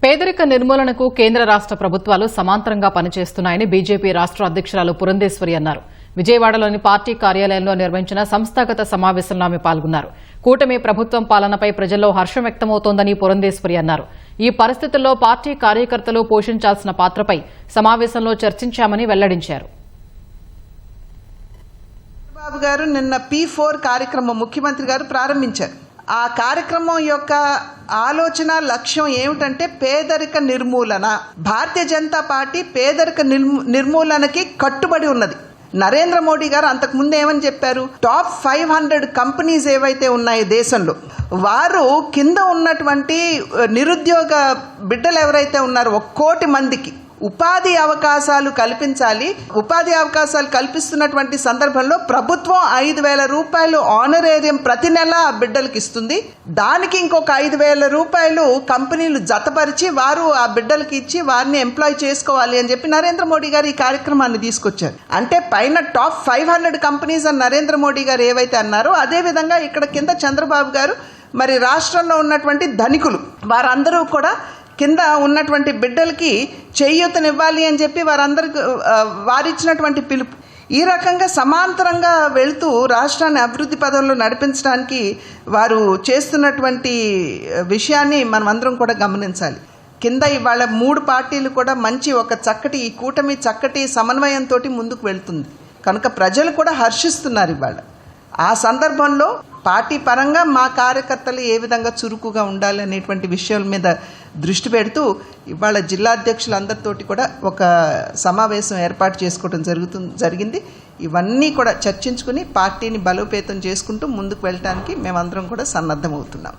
పేదరిక నిర్మూలనకు కేంద్ర రాష్ట్ర ప్రభుత్వాలు సమాంతరంగా పనిచేస్తున్నాయని బీజేపీ రాష్ట్ర అధ్యక్షురాలు పురంధేశ్వరి అన్నారు. విజయవాడలోని పార్టీ కార్యాలయంలో నిర్వహించిన సంస్థాగత సమావేశంలో ఆమె పాల్గొన్నారు. కూటమి ప్రభుత్వం పాలనపై ప్రజల్లో హర్షం వ్యక్తమవుతోందని పురంధేశ్వరి అన్నారు. ఈ పరిస్థితుల్లో పార్టీ కార్యకర్తలు పోషించాల్సిన పాత్రపై సమావేశంలో చర్చించామని వెల్లడించారు. బాబు గారు నిన్న P4 కార్యక్రమం ముఖ్యమంత్రి గారు ప్రారంభించారు. ఆ కార్యక్రమం యొక్క ఆలోచన లక్ష్యం ఏమిటంటే పేదరిక నిర్మూలన. భారతీయ జనతా పార్టీ పేదరిక నిర్మూలనకి కట్టుబడి ఉన్నది. నరేంద్ర మోడీ గారు అంతకుముందు ఏమని చెప్పారు, టాప్ 500 కంపెనీస్ ఏవైతే ఉన్నాయో దేశంలో, వారు కింద ఉన్నటువంటి నిరుద్యోగ బిడ్డలు ఎవరైతే ఉన్నారో 1 కోటి మందికి ఉపాధి అవకాశాలు కల్పించాలి. ఉపాధి అవకాశాలు కల్పిస్తున్నటువంటి సందర్భంలో ప్రభుత్వం 5,000 రూపాయలు ఆనరేరియం ప్రతి నెల ఆ బిడ్డలకు ఇస్తుంది. దానికి ఇంకొక 5,000 రూపాయలు కంపెనీలు జతపరిచి వారు ఆ బిడ్డలకి ఇచ్చి వారిని ఎంప్లాయ్ చేసుకోవాలి అని చెప్పి నరేంద్ర మోడీ గారు ఈ కార్యక్రమాన్ని తీసుకొచ్చారు. అంటే పైన టాప్ 500 కంపెనీస్ అని నరేంద్ర మోడీ గారు ఏవైతే అన్నారో అదేవిధంగా ఇక్కడ కింద చంద్రబాబు గారు మరి రాష్ట్రంలో ఉన్నటువంటి ధనికులు వారందరూ కూడా కింద ఉన్నటువంటి బిడ్డలకి చేయూతనివ్వాలి అని చెప్పి వారిచ్చినటువంటి పిలుపు. ఈ రకంగా సమాంతరంగా వెళుతూ రాష్ట్రాన్ని అభివృద్ధి పదంలో నడిపించడానికి వారు చేస్తున్నటువంటి విషయాన్ని మనం అందరం కూడా గమనించాలి. కింద ఇవాళ 3 పార్టీలు కూడా మంచి ఈ కూటమి చక్కటి సమన్వయంతో ముందుకు వెళ్తుంది కనుక ప్రజలు కూడా హర్షిస్తున్నారు ఇవాళ. ఆ సందర్భంలో పార్టీ పరంగా మా కార్యకర్తలు ఏ విధంగా చురుకుగా ఉండాలి అనేటువంటి విషయాల మీద దృష్టి పెడుతూ ఇవాళ జిల్లా అధ్యక్షులందరితోటి కూడా ఒక సమావేశం ఏర్పాటు చేసుకోవడం జరిగింది. ఇవన్నీ కూడా చర్చించుకుని పార్టీని బలోపేతం చేసుకుంటూ ముందుకు వెళ్ళడానికి మేమందరం కూడా సన్నద్ధమవుతున్నాం.